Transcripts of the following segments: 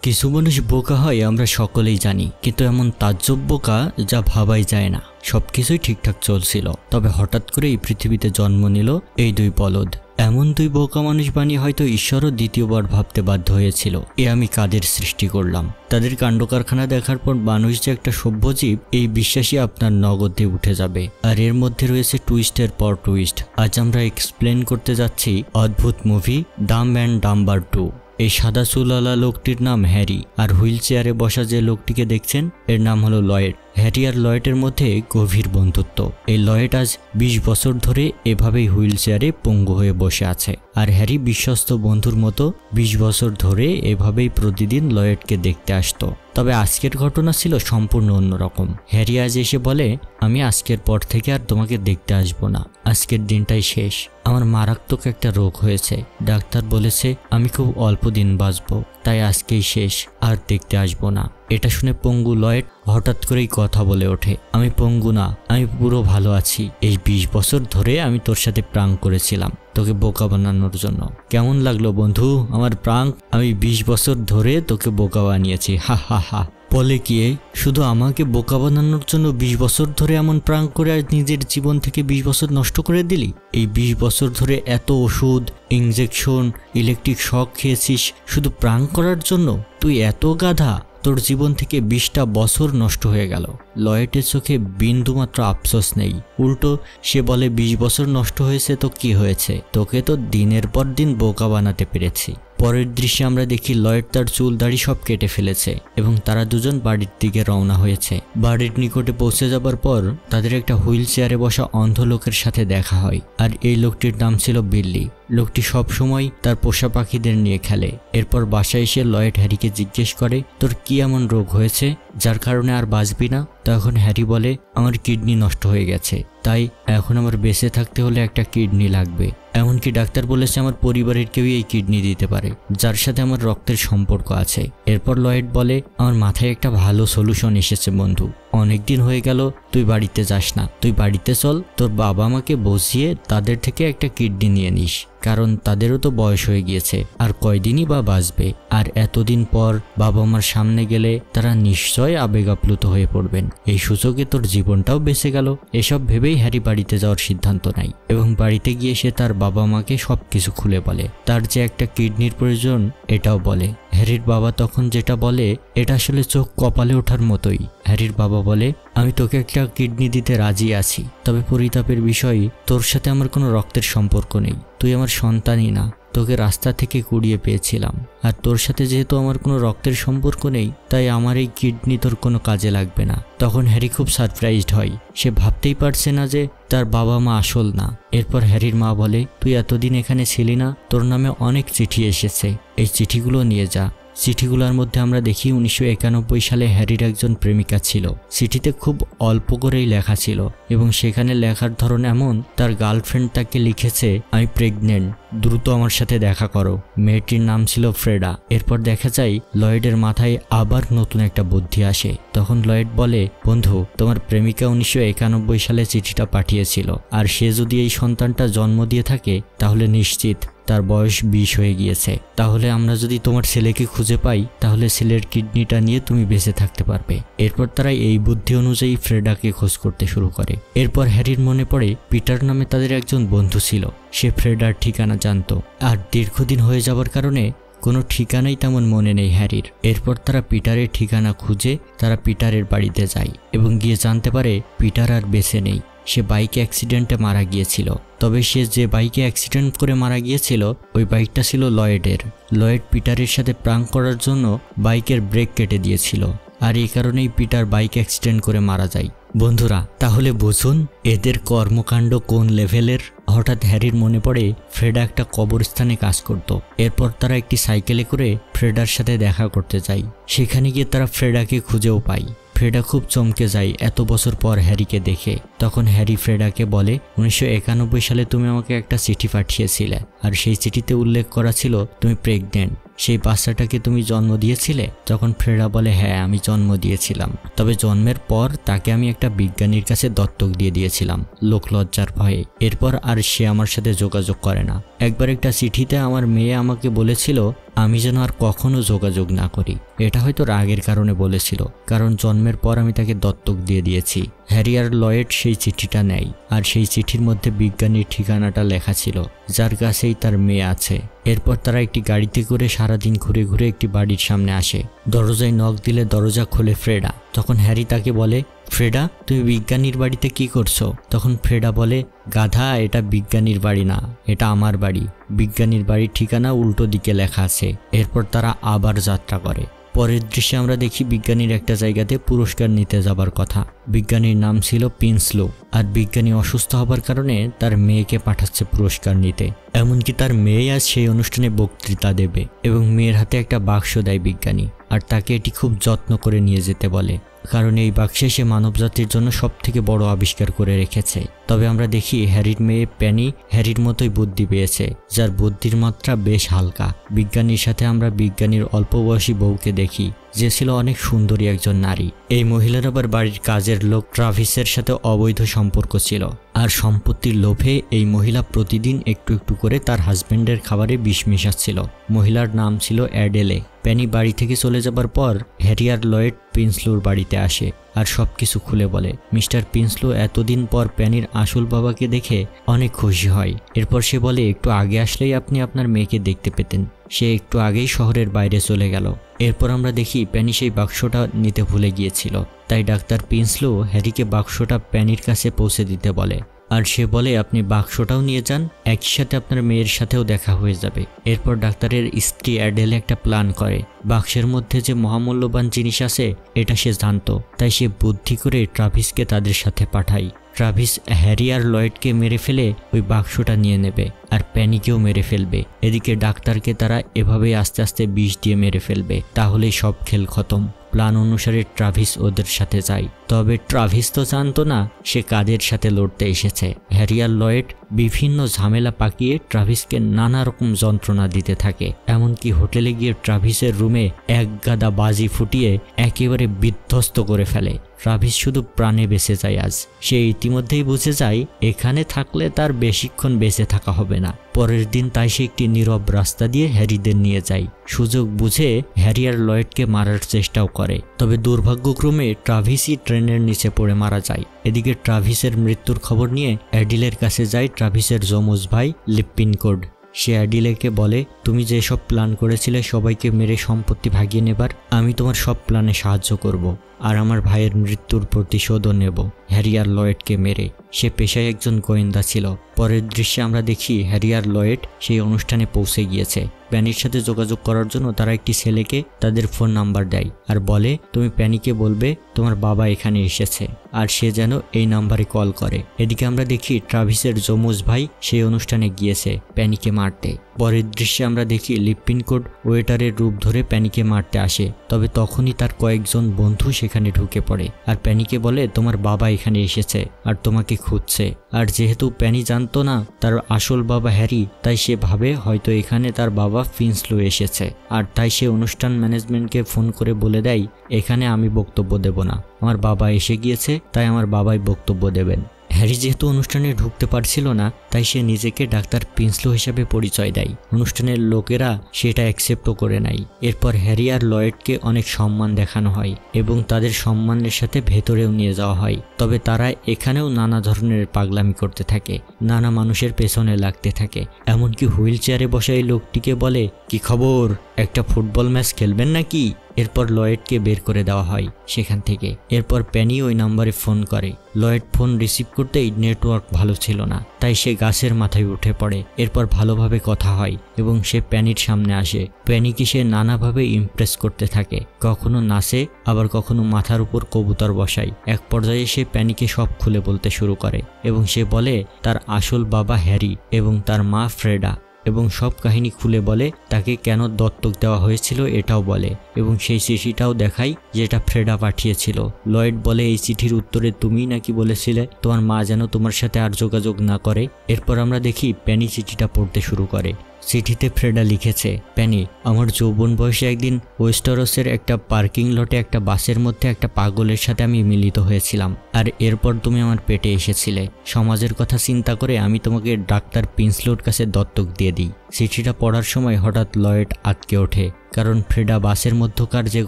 কিছু মানুষ বোকা হয় আমরা সকলেই জানি, কিন্তু এমন তাজ্জব বোকা যা ভাবাই যায় না। সবকিছুই ঠিকঠাক চলছিল, তবে হঠাৎ করে এই পৃথিবীতে জন্ম নিল এই দুই বলদ। এমন দুই বোকা মানুষ বানিয়ে হয়তো ঈশ্বরও দ্বিতীয়বার ভাবতে বাধ্য হয়েছিল, এ আমি কাদের সৃষ্টি করলাম। তাদের কাণ্ডকারখানা দেখার পর মানুষ যে একটা সভ্যজীব এই বিশ্বাসই আপনার নগদে উঠে যাবে। আর এর মধ্যে রয়েছে টুইস্টের পর টুইস্ট। আজ আমরা এক্সপ্লেন করতে যাচ্ছি অদ্ভুত মুভি ডাম্ব অ্যান্ড ডাম্বার 2। এই সাদা চুলওয়ালা লোকটির নাম হ্যারি, আর হুইল চেয়ারে বসা যে লোকটিকে দেখছেন এর নাম হলো লয়েড। হ্যারি আর লয়েডের মধ্যে গভীর বন্ধুত্ব। এই লয়েড আজ 20 বছর ধরে এভাবেই হুইল চেয়ারে পঙ্গু হয়ে বসে আছে, আর হ্যারি বিশ্বস্ত বন্ধুর মতো 20 বছর ধরে এভাবেই প্রতিদিন লয়েডকে দেখতে আসতো। তবে আজকের ঘটনা ছিল সম্পূর্ণ অন্যরকম। হ্যারি আজ এসে বলে, আমি আজকের পর থেকে আর তোমাকে দেখতে আসবো না, আজকের দিনটাই শেষ। আমার মারাত্মক একটা রোগ হয়েছে, ডাক্তার বলেছে আমি খুব অল্প দিন বাঁচবো, তাই আজকেই শেষ, আর দেখতে আসবো না। এটা শুনে পঙ্গু লয়েড হঠাৎ করেই কথা বলে ওঠে, আমি পঙ্গু না, আমি পুরো ভালো আছি। এই 20 বছর ধরে আমি তোর সাথে প্রাঙ্ক করেছিলাম তোকে বোকা বানানোর জন্য। কেমন লাগলো বন্ধু আমার প্রাঙ্ক? আমি 20 বছর ধরে তোকে বোকা বানিয়েছি, হা হা হা। বলে গিয়ে শুধু আমাকে বোকা বানানোর জন্য 20 বছর ধরে এমন প্রাঙ্ক করে আজ নিজের জীবন থেকে 20 বছর নষ্ট করে দিলি। এই 20 বছর ধরে এত ওষুধ, ইনজেকশন, ইলেকট্রিক শক খেয়েছিস শুধু প্রাঙ্ক করার জন্য? তুই এত গাধা, তোর জীবন থেকে 20টা বছর নষ্ট হয়ে গেল। লয়েডের চোখে বিন্দুমাত্র আফসোস নেই, উল্টো সে বলে 20 বছর নষ্ট হয়েছে তো কি হয়েছে, তোকে তো দিনের পর দিন বোকা বানাতে পেরেছি। পরের দৃশ্যে আমরা দেখি লয়েড তার চুল দাড়ি সব কেটে ফেলেছে এবং তারা দুজন বাড়ির দিকে রওনা হয়েছে। বাড়ির নিকটে পৌঁছে যাবার পর তাদের একটা হুইল চেয়ারে বসা অন্ধ লোকের সাথে দেখা হয়, আর এই লোকটির নাম ছিল বিল্লি। লোকটি সব সময় তার পোষা পাখিদের নিয়ে খেলে। এরপর বাসায় এসে লয়েড হ্যারিকে জিজ্ঞেস করে, তোর কি এমন রোগ হয়েছে যার কারণে আর বাঁচবি না? তখন হ্যারি বলে, আমার কিডনি নষ্ট হয়ে গেছে, তাই এখন আমার বেঁচে থাকতে হলে একটা কিডনি লাগবে। এমনকি ডাক্তার বলেছে আমার পরিবারের কেউই এই কিডনি দিতে পারে যার সাথে আমার রক্তের সম্পর্ক আছে। এরপর লয়েড বলে, আমার মাথায় একটা ভালো সলিউশন এসেছে বন্ধু। অনেকদিন হয়ে গেল তুই বাড়িতে যাস না, তুই বাড়িতে চল, তোর বাবা মাকে বসিয়ে তাদের থেকে একটা কিডনি নিয়ে নিস, কারণ তাদেরও তো বয়স হয়ে গিয়েছে, আর কয়দিনই বা বাঁচবে। আর এতদিন পর বাবা মার সামনে গেলে তারা নিশ্চয় আবেগ আপ্লুত হয়ে পড়বেন, এই সুযোগে তোর জীবনটাও বেঁচে গেল। এসব ভেবেই হ্যারি বাড়িতে যাওয়ার সিদ্ধান্ত নেয় এবং বাড়িতে গিয়ে সে তার বাবা মাকে সবকিছু খুলে বলে। তার যে একটা কিডনির প্রয়োজন এটাও বলে। হ্যারির বাবা তখন যেটা বলে এটা আসলে চোখ কপালে ওঠার মতোই। হ্যারির বাবা বলে, আমি তোকে একটা কিডনি দিতে রাজি আছি, তবে পরিতাপের বিষয় তোর সাথে আমার কোনো রক্তের সম্পর্ক নেই, তুই আমার সন্তানই না, তোকে রাস্তা থেকে কুড়িয়ে পেয়েছিলাম। আর তোর সাথে যেহেতু আমার কোনো রক্তের সম্পর্ক নেই, তাই আমার এই কিডনি তোর কোনো কাজে লাগবে না। তখন হ্যারি খুব সারপ্রাইজড হয়, সে ভাবতেই পারছে না যে তার বাবা মা আসল না। এরপর হ্যারির মা বলে, তুই এতদিন এখানে ছিলি না, তোর নামে অনেক চিঠি এসেছে, এই চিঠিগুলো নিয়ে যা। চিঠিগুলোর মধ্যে আমরা দেখি 1991 সালে হ্যারির একজন প্রেমিকা ছিল। চিঠিতে খুব অল্প করেই লেখা ছিল এবং সেখানে লেখার ধরন এমন, তার গার্লফ্রেন্ড তাকে লিখেছে, আমি প্রেগনেন্ট, দ্রুত আমার সাথে দেখা করো। মেয়েটির নাম ছিল ফ্রেডা। এরপর দেখা যায় লয়েডের মাথায় আবার নতুন একটা বুদ্ধি আসে। তখন লয়েড বলে, বন্ধু তোমার প্রেমিকা 1991 সালে চিঠিটা পাঠিয়েছিল, আর সে যদি এই সন্তানটা জন্ম দিয়ে থাকে তাহলে নিশ্চিত তার বয়স 20 হয়ে গিয়েছে। তাহলে আমরা যদি তোমার ছেলেকে খুঁজে পাই তাহলে ছেলের কিডনিটা নিয়ে তুমি বেঁচে থাকতে পারবে। এরপর তারা এই বুদ্ধি অনুযায়ী ফ্রেডাকে খোঁজ করতে শুরু করে। এরপর হ্যারির মনে পড়ে পিটার নামে তাদের একজন বন্ধু ছিল, সে ফ্রেডার ঠিকানা জানতো, আর দীর্ঘদিন হয়ে যাবার কারণে কোনো ঠিকানাই তেমন মনে নেই হ্যারির। এরপর তারা পিটারের ঠিকানা খুঁজে তারা পিটারের বাড়িতে যায় এবং গিয়ে জানতে পারে পিটার আর বেঁচে নেই, সে বাইকে অ্যাক্সিডেন্টে মারা গিয়েছিল। তবে সে যে বাইকে অ্যাক্সিডেন্ট করে মারা গিয়েছিল ওই বাইকটা ছিল লয়েডের। লয়েড পিটারের সাথে প্রাঙ্ক করার জন্য বাইকের ব্রেক কেটে দিয়েছিল, আর এই কারণেই পিটার বাইক অ্যাক্সিডেন্ট করে মারা যায়। বন্ধুরা তাহলে বুঝুন এদের কর্মকাণ্ড কোন লেভেলের। হঠাৎ হ্যারির মনে পড়ে ফ্রেডা একটা কবরস্থানে কাজ করত। এরপর তারা একটি সাইকেলে করে ফ্রেডার সাথে দেখা করতে যায়। সেখানে গিয়ে তারা ফ্রেডাকে খুঁজেও পায়। ফ্রেডা খুব চমকে যায় এত বছর পর হ্যারিকে দেখে। তখন হ্যারি ফ্রেডাকে বলে, 1991 সালে তুমি আমাকে একটা চিঠি পাঠিয়েছিলে, আর সেই চিঠিতে উল্লেখ করা ছিল তুমি প্রেগনেন্ট, সেই বাচ্চাটাকে তুমি জন্ম দিয়েছিলে? তখন ফ্রেডা বলে, হ্যাঁ আমি জন্ম দিয়েছিলাম, তবে জন্মের পর তাকে আমি একটা বিজ্ঞানীর কাছে দত্তক দিয়ে দিয়েছিলাম লোকলজ্জার ভয়ে। এরপর আর সে আমার সাথে যোগাযোগ করে না। একবার একটা চিঠিতে আমার মেয়ে আমাকে বলেছিল আমি যেন আর কখনো যোগাযোগ না করি। এটা হয়তো রাগের কারণে বলেছিল, কারণ জন্মের পর আমি তাকে দত্তক দিয়ে দিয়েছি। হ্যারি আর লয়েড সেই চিঠিটা নেয়, আর সেই চিঠির মধ্যে বিজ্ঞানীর ঠিকানাটা লেখা ছিল, যার কাছেই তার মেয়ে আছে। এরপর তারা একটি গাড়িতে করে সারাদিন ঘুরে ঘুরে একটি বাড়ির সামনে আসে। দরজায় নক দিলে দরজা খোলে ফ্রেডা। তখন হ্যারি তাকে বলে, ফ্রেডা, তুমি বিজ্ঞানীর বাড়িতে কি করছো? তখন ফ্রেডা বলে, গাধা, এটা বিজ্ঞানীর বাড়ি না, এটা আমার বাড়ি। বিজ্ঞানীর বাড়ির ঠিকানা উল্টো দিকে লেখা আছে। এরপর তারা আবার যাত্রা করে। পরের দৃশ্যে আমরা দেখি বিজ্ঞানীর একটা জায়গাতে পুরস্কার নিতে যাবার কথা। বিজ্ঞানীর নাম ছিল পিন্সলো, আর বিজ্ঞানী অসুস্থ হবার কারণে তার মেয়েকে পাঠাচ্ছে পুরস্কার নিতে। এমনকি তার মেয়ে আজ সেই অনুষ্ঠানে বক্তৃতা দেবে, এবং মেয়ের হাতে একটা বাক্স দেয় বিজ্ঞানী, আর তাকে এটি খুব যত্ন করে নিয়ে যেতে বলে, কারণ এই বাক্সে সে মানবজাতির জন্য সবথেকে বড় আবিষ্কার করে রেখেছে। তবে আমরা দেখি হ্যারির মেয়ে প্যানি হ্যারির মতোই বুদ্ধি পেয়েছে, যার বুদ্ধির মাত্রা বেশ হালকা। বিজ্ঞানীর সাথে আমরা বিজ্ঞানীর অল্প বয়সী বউকে দেখি, যে ছিল অনেক সুন্দরী একজন নারী। এই মহিলার আবার বাড়ির কাজের লোক ট্রাভিসের সাথে অবৈধ সম্পর্ক ছিল, আর সম্পত্তির লোভে এই মহিলা প্রতিদিন একটু একটু করে তার হাজবেন্ডের খাবারে বিষ মিশাচ্ছিল। মহিলার নাম ছিল অ্যাডেলে। প্যানি বাড়ি থেকে চলে যাবার পর হ্যারি আর লয়েড পিন্সলোর বাড়িতে আসে আর সবকিছু খুলে বলে। মিস্টার পিন্সলো এতদিন পর প্যানির আসল বাবাকে দেখে অনেক খুশি হয়। এরপর সে বলে, একটু আগে আসলেই আপনি আপনার মেয়েকে দেখতে পেতেন। সে একটু আগেই শহরের বাইরে চলে গেল। এরপর আমরা দেখি প্যানি সেই বাক্সটা নিতে ভুলে গিয়েছিল, তাই ডাক্তার পিন্সলো হ্যারিকে বাক্সটা প্যানির কাছে পৌঁছে দিতে বলে, আর সে বলে, আপনি বাক্সটাও নিয়ে যান, একই সাথে আপনার মেয়ের সাথেও দেখা হয়ে যাবে। এরপর ডাক্তারের স্ত্রী অ্যাডেলে একটা প্ল্যান করে। বাক্সের মধ্যে যে মহামূল্যবান জিনিস আছে এটা সে জানতো, তাই সে বুদ্ধি করে ট্রাভিসকে তাদের সাথে পাঠায়। ট্রাভিস হ্যারি আর লয়েডকে মেরে ফেলে ওই বাক্সটা নিয়ে নেবে, আর প্যানিকেও মেরে ফেলবে। এদিকে ডাক্তারকে তারা এভাবেই আস্তে আস্তে বিষ দিয়ে মেরে ফেলবে, তাহলেই সব খেল খতম। প্ল্যান অনুসারে ট্রাভিস ওদের সাথে যায়। তবে ট্রাভিস তো জানতো না সে কাদের সাথে লড়তে এসেছে। হ্যারি আর লয়েড বিভিন্ন ঝামেলা পাকিয়ে ট্রাভিসকে নানা রকম যন্ত্রণা দিতে থাকে। এমনকি হোটেলে গিয়ে ট্রাভিসের রুমে এক গাদা বাজি ফুটিয়ে একেবারে বিধ্বস্ত করে ফেলে। ট্রাভিস শুধু প্রাণে বেঁচে যায় আজ। সে ইতিমধ্যেই বুঝে যায় এখানে থাকলে তার বেশিক্ষণ বেঁচে থাকা হবে না। পরের দিন তাই সে একটি নীরব রাস্তা দিয়ে হ্যারিদের নিয়ে যায়। সুযোগ বুঝে হ্যারি আর লয়েডকে মারার চেষ্টাও করে, তবে দুর্ভাগ্যক্রমে ট্রাভিসই ট্রেনের নিচে পড়ে মারা যায়। এদিকে ট্রাভিসের মৃত্যুর খবর নিয়ে অ্যাডিলের কাছে যায় ট্রাভিসের যমজ ভাই লিপিনকোড। সে অ্যাডিলেকে বলে, তুমি যেসব প্ল্যান করেছিলে সবাইকে মেরে সম্পত্তি ভাগিয়ে নেবার, আমি তোমার সব প্ল্যানে সাহায্য করব, আর আমার ভাইয়ের মৃত্যুর প্রতিশোধও নেব হ্যারি আর লয়েডকে মেরে। সে পেশায় একজন গোয়েন্দা ছিল। পরের দৃশ্যে আমরা দেখি হ্যারি আর লয়েড সেই অনুষ্ঠানে পৌঁছে গিয়েছে। প্যানির সাথে যোগাযোগ করার জন্য তারা একটি ছেলেকে তাদের ফোন নাম্বার দেয়, আর বলে, তুমি প্যানিকে বলবে তোমার বাবা এখানে এসেছে, আর সে যেন এই নাম্বারে কল করে। এদিকে আমরা দেখি ট্রাভিসের যমজ ভাই সেই অনুষ্ঠানে গিয়েছে প্যানিকে মারতে। পরের দৃশ্যে আমরা দেখি লিপিনকোড ওয়েটারের রূপ ধরে প্যানিকে মারতে আসে, তবে তখনই তার কয়েকজন বন্ধু সেখানে ঢুকে পড়ে, আর প্যানিকে বলে, তোমার বাবা এখানে এসেছে আর তোমাকে খুঁজছে। আর যেহেতু প্যানি জানতো না তার আসল বাবা হ্যারি, তাই সে ভাবে হয়তো এখানে তার বাবা পিন্সলো এসেছে, আর তাই সে অনুষ্ঠান ম্যানেজমেন্টকে ফোন করে বলে দেয়, এখানে আমি বক্তব্য দেব না, আমার বাবা এসে গিয়েছে, তাই আমার বাবাই বক্তব্য দেবেন। হ্যারি যেহেতু অনুষ্ঠানে ঢুকতে পারছিল না, তাই সে নিজেকে ডাক্তার পিন্সলো হিসাবে পরিচয় দেয়। অনুষ্ঠানের লোকেরা সেটা অ্যাকসেপ্টও করে নেয়। এরপর হ্যারি আর লয়েডকে অনেক সম্মান দেখানো হয় এবং তাদের সম্মানের সাথে ভেতরেও নিয়ে যাওয়া হয়। তবে তারা এখানেও নানা ধরনের পাগলামি করতে থাকে, নানা মানুষের পেছনে লাগতে থাকে। এমনকি হুইল চেয়ারে বসা এই লোকটিকে বলে, কি খবর, একটা ফুটবল ম্যাচ খেলবেন নাকি? এরপর লয়েডকে বের করে দেওয়া হয় সেখান থেকে। এরপর প্যানি ওই নাম্বারে ফোন করে। লয়েড ফোন রিসিভ করতেই নেটওয়ার্ক ভালো ছিল না, তাই সে গাছের মাথায় উঠে পড়ে। এরপর ভালোভাবে কথা হয় এবং সে প্যানির সামনে আসে। প্যানিকে সে নানাভাবে ইমপ্রেস করতে থাকে, কখনো নাচে, আবার কখনো মাথার উপর কবুতর বসায়। এক পর্যায়ে সে প্যানিকে সব খুলে বলতে শুরু করে এবং সে বলে তার আসল বাবা হ্যারি এবং তার মা ফ্রেডা, এবং সব কাহিনী খুলে বলে তাকে কেন দত্তক দেওয়া হয়েছিল এটাও বলে, এবং সেই চিঠিটাও দেখায় যেটা ফ্রেডা পাঠিয়েছিল। লয়েড বলে, এই চিঠির উত্তরে তুমি নাকি বলেছিলে তোমার মা যেন তোমার সাথে আর যোগাযোগ না করে। এরপর আমরা দেখি প্যানি চিঠিটা পড়তে শুরু করে। চিঠিতে ফ্রেডা লিখেছে, প্যানি, আমার যৌবন বয়সে একদিন ওয়েস্টারসের একটা পার্কিং লটে একটা বাসের মধ্যে একটা পাগলের সাথে আমি মিলিত হয়েছিলাম, আর এরপর তুমি আমার পেটে এসেছিলে। সমাজের কথা চিন্তা করে আমি তোমাকে ডাক্তার প্রিন্সলোর কাছে দত্তক দিয়ে দিই। চিঠিটা পড়ার সময় হঠাৎ লয়েড আটকে ওঠে, কারণ ফ্রেডা বাসের মধ্যকার যে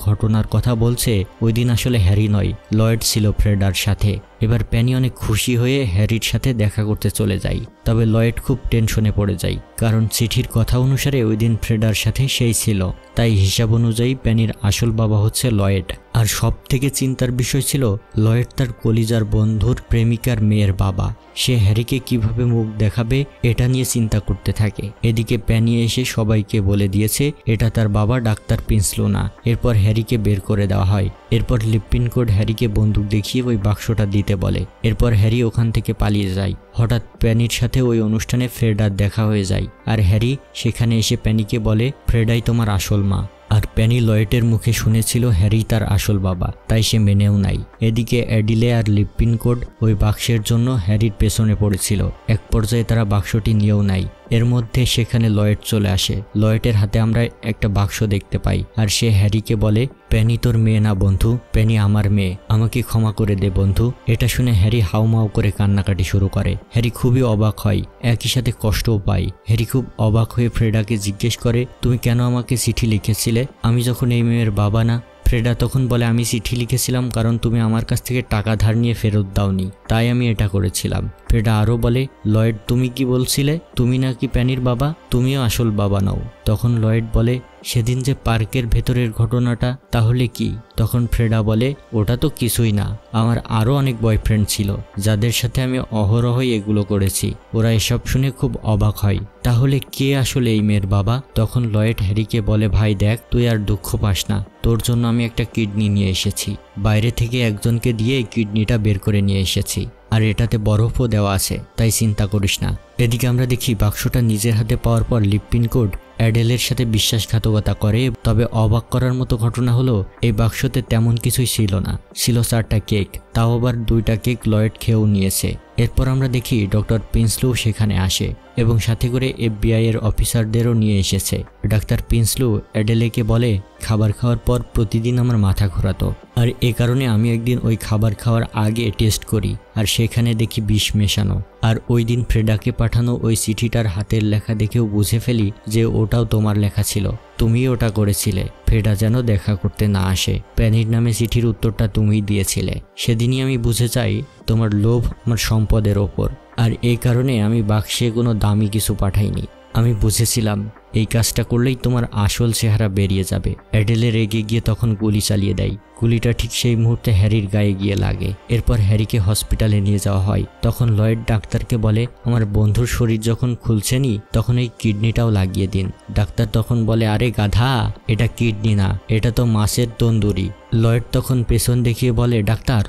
ঘটনার কথা বলছে ওই দিন আসলে হ্যারি নয়, লয়েড ছিল ফ্রেডার সাথে। এবার প্যানি অনেক খুশি হয়ে হ্যারির সাথে দেখা করতে চলে যায়, তবে লয়েড খুব টেনশনে পড়ে যায়, কারণ চিঠির কথা অনুসারে ওই দিন ফ্রেডার সাথে সেই ছিল। তাই হিসাব অনুযায়ী প্যানির আসল বাবা হচ্ছে লয়েড। আর সব থেকে চিন্তার বিষয় ছিল লয়েড তার কলিজার বন্ধুর প্রেমিকার মেয়ের বাবা। সে হ্যারিকে কিভাবে মুখ দেখাবে এটা নিয়ে চিন্তা করতে থাকে। এদিকে প্যানি এসে সবাইকে বলে দিয়েছে এটা তার বাবা ডাক্তার প্রিন্সলো না। এরপর হ্যারিকে বের করে দেওয়া হয়। এরপর লিপিনকোড হ্যারিকে বন্দুক দেখিয়ে ওই বাক্সটা দিতে বলে। এরপর হ্যারি ওখান থেকে পালিয়ে যায়। হঠাৎ প্যানির সাথে ওই অনুষ্ঠানে ফ্রেডার দেখা হয়ে যায়, আর হ্যারি সেখানে এসে প্যানিকে বলে ফ্রেডাই তোমার আসল মা। আর প্যানি লয়েটের মুখে শুনেছিল হ্যারি তার আসল বাবা, তাই সে মেনেও নাই। এদিকে অ্যাডিলে আর লিপিনকোড ওই বাক্সের জন্য হ্যারির পেছনে পড়েছিল। এক পর্যায়ে তারা বাক্সটি নিয়েও নাই। এর মধ্যে সেখানে লয়েড চলে আসে। লয়েডের হাতে আমরা একটা বাক্স দেখতে পাই, আর সে হ্যারিকে বলে প্যানি তোর মেয়ে না বন্ধু, প্যানি আমার মেয়ে, আমাকে ক্ষমা করে দে বন্ধু। এটা শুনে হ্যারি হাউমাউ করে কান্নাকাটি শুরু করে। হ্যারি খুবই অবাক হয়, একই সাথে কষ্টও পায়। হ্যারি খুব অবাক হয়ে ফ্রেডাকে জিজ্ঞেস করে তুমি কেন আমাকে চিঠি লিখেছিলে, আমি যখন এই মেয়ের বাবা না? ফ্রেডা তখন বলে আমি চিঠি লিখেছিলাম কারণ তুমি আমার কাছ থেকে টাকা ধার নিয়ে ফেরত দাওনি, তাই আমি এটা করেছিলাম। ফ্রেডা আরও বলে লয়েড তুমি কি বলছিলে, তুমি নাকি প্যানির বাবা, তুমিও আসল বাবা নও। তখন লয়েড বলে সেদিন যে পার্কের ভেতরের ঘটনাটা, তাহলে কি? তখন ফ্রেডা বলে ওটা তো কিছুই না, আমার আরও অনেক বয়ফ্রেন্ড ছিল যাদের সাথে আমি অহরহই এগুলো করেছি। ওরা এসব শুনে খুব অবাক হয়। তাহলে কে আসলে এই মেয়ের বাবা? তখন লয়েড হ্যারিকে বলে ভাই দেখ, তুই আর দুঃখ পাস না, তোর জন্য আমি একটা কিডনি নিয়ে এসেছি। বাইরে থেকে একজনকে দিয়ে এই কিডনিটা বের করে নিয়ে এসেছি, আর এটাতে বরফও দেওয়া আছে, তাই চিন্তা করিস না। এদিকে আমরা দেখি বাক্সটা নিজের হাতে পাওয়ার পর লিপিনকোড অ্যাডেলের সাথে বিশ্বাসঘাতকতা করে। তবে অবাক করার মতো ঘটনা হলো এই বাক্সতে তেমন কিছুই ছিল না, ছিল 4টা কেক, তাও আবার 2টা কেক লয়েড খেয়েও নিয়েছে। এরপর আমরা দেখি ডক্টর প্রিন্সলো সেখানে আসে এবং সাথে করে FBI এর অফিসারদেরও নিয়ে এসেছে। ডাক্তার প্রিন্সলো অ্যাডেলেকে বলে খাবার খাওয়ার পর প্রতিদিন আমার মাথা ঘোরাতো, আর এ কারণে আমি একদিন ওই খাবার খাওয়ার আগে টেস্ট করি, আর সেখানে দেখি বিষ মেশানো। আর ওই দিন ফ্রেডাকে পাঠানো ওই চিঠিটার হাতের লেখা দেখেও বুঝে ফেলি যে ওটাও তোমার লেখা ছিল, তুমি ওটা করেছিলে। ফ্রেডা যেন দেখা করতে না আসে। প্যানির নামে চিঠির উত্তরটা তুমিই দিয়েছিলে। সেদিনই আমি বুঝে যাই তোমার লোভ আমার সম্পদের ওপর, আর এই কারণে আমি বাক্সে কোনো দামি কিছু পাঠাইনি। আমি বুঝেছিলাম এই কাজটা করলেই তোমার আসল চেহারা বেরিয়ে যাবে। অ্যাডেলে রেগে গিয়ে তখন গুলি চালিয়ে দেয়। গুলিটা ঠিক সেই মুহূর্তে হ্যারির গায়ে গিয়ে লাগে। এরপর হ্যারিকে হসপিটালে নিয়ে যাওয়া হয়। তখন লয়েড ডাক্তারকে বলে আমার বন্ধুর শরীর যখন খুলছেনি তখন এই কিডনিটাও লাগিয়ে দিন। ডাক্তার তখন বলে আরে গাধা, এটা কিডনি না, এটা তো মাছের তন্দুরি। লয়েড তখন পেছন দেখিয়ে বলে ডাক্তার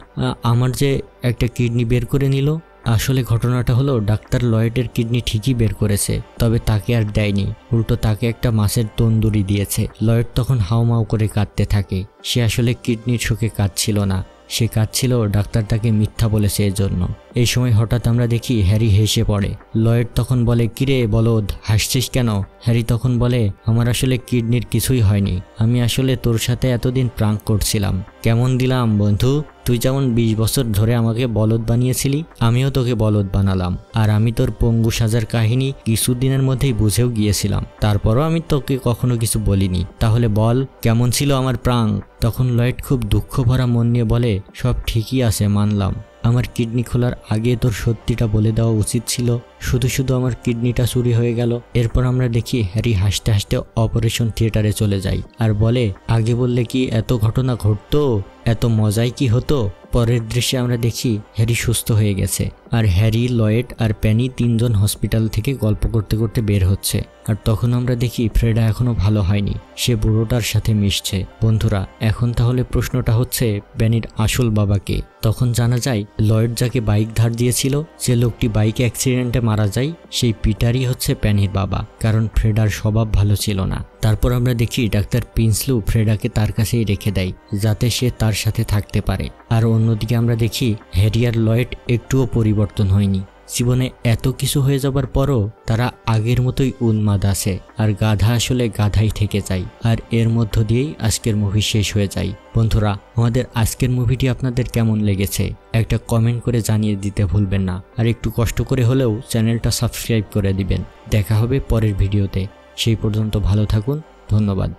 আমার যে একটা কিডনি বের করে নিল। আসলে ঘটনাটা হলো ডাক্তার লয়েডের কিডনি ঠিকই বের করেছে, তবে তাকে আর দেয়নি, উল্টো তাকে একটা মাছের তন্দুরি দিয়েছে। লয়েড তখন হাউমাউ করে কাঁদতে থাকে। সে আসলে কিডনির শোকে কাঁদছিল না, সে কাঁদছিল ডাক্তার তাকে মিথ্যা বলেছে এজন্য। এই সময় হঠাৎ আমরা দেখি হ্যারি হেসে পড়ে। লয়েড তখন বলে কিরে বলদ, হাসছিস কেন? হ্যারি তখন বলে আমার আসলে কিডনির কিছুই হয়নি, আমি আসলে তোর সাথে এতদিন প্রাঙ্ক করছিলাম। কেমন দিলাম বন্ধু? তুই যেমন 20 বছর ধরে আমাকে বলদ বানিয়েছিলি, আমিও তোকে বলদ বানালাম। আর আমি তোর পঙ্গু সাজার কাহিনী কিছুদিনের মধ্যেই বুঝেও গিয়েছিলাম, তারপরও আমি তোকে কখনো কিছু বলিনি। তাহলে বল কেমন ছিল আমার প্রাঙ্ক? তখন লয়েড খুব দুঃখ ভরা মন নিয়ে বলে সব ঠিকই আছে, মানলাম। আমার কিডনি খোলার আগে তোর সত্যিটা বলে দেওয়া উচিত ছিল, শুধু শুধু আমার কিডনিটা চুরি হয়ে গেল। এরপর আমরা দেখি হ্যারি হাসতে হাসতে অপারেশন থিয়েটারে চলে যায় আর বলে আগে বললে কি এত ঘটনা ঘটতো, এত মজাই কি হতো। পরের দৃশ্যে আমরা দেখি হ্যারি সুস্থ হয়ে গেছে, আর হ্যারি, লয়েড আর প্যানি 3 জন হসপিটাল থেকে গল্প করতে করতে বের হচ্ছে। আর তখন আমরা দেখি ফ্রেডা এখনো ভালো হয়নি, সে বুড়োটার সাথে মিশছে। বন্ধুরা, এখন তাহলে প্রশ্নটা হচ্ছে প্যানির আসল বাবাকে? তখন জানা যায় লয়েড যাকে বাইক ধার দিয়েছিল, যে লোকটি বাইক অ্যাক্সিডেন্টে মারা যায়, সেই পিটারই হচ্ছে প্যানির বাবা, কারণ ফ্রেডার স্বভাব ভালো ছিল না। তারপর আমরা দেখি ডাক্তার প্রিন্সলো ফ্রেডাকে তার কাছেই রেখে দেয় যাতে সে তার সাথে থাকতে পারে। আর অন্যদিকে আমরা দেখি হ্যারি আর লয়েড একটুও পরিবর্তন হয়নি। জীবনে এত কিছু হয়ে যাবার পরও তারা আগের মতোই উন্মাদ আছে, আর গাধা আসলে গাধাই থেকে যায়। আর এর মধ্য দিয়েই আজকের মুভি শেষ হয়ে যায়। বন্ধুরা, আমাদের আজকের মুভিটি আপনাদের কেমন লেগেছে একটা কমেন্ট করে জানিয়ে দিতে ভুলবেন না, আর একটু কষ্ট করে হলেও চ্যানেলটা সাবস্ক্রাইব করে দিবেন। দেখা হবে পরের ভিডিওতে, সেই পর্যন্ত ভালো থাকুন, ধন্যবাদ।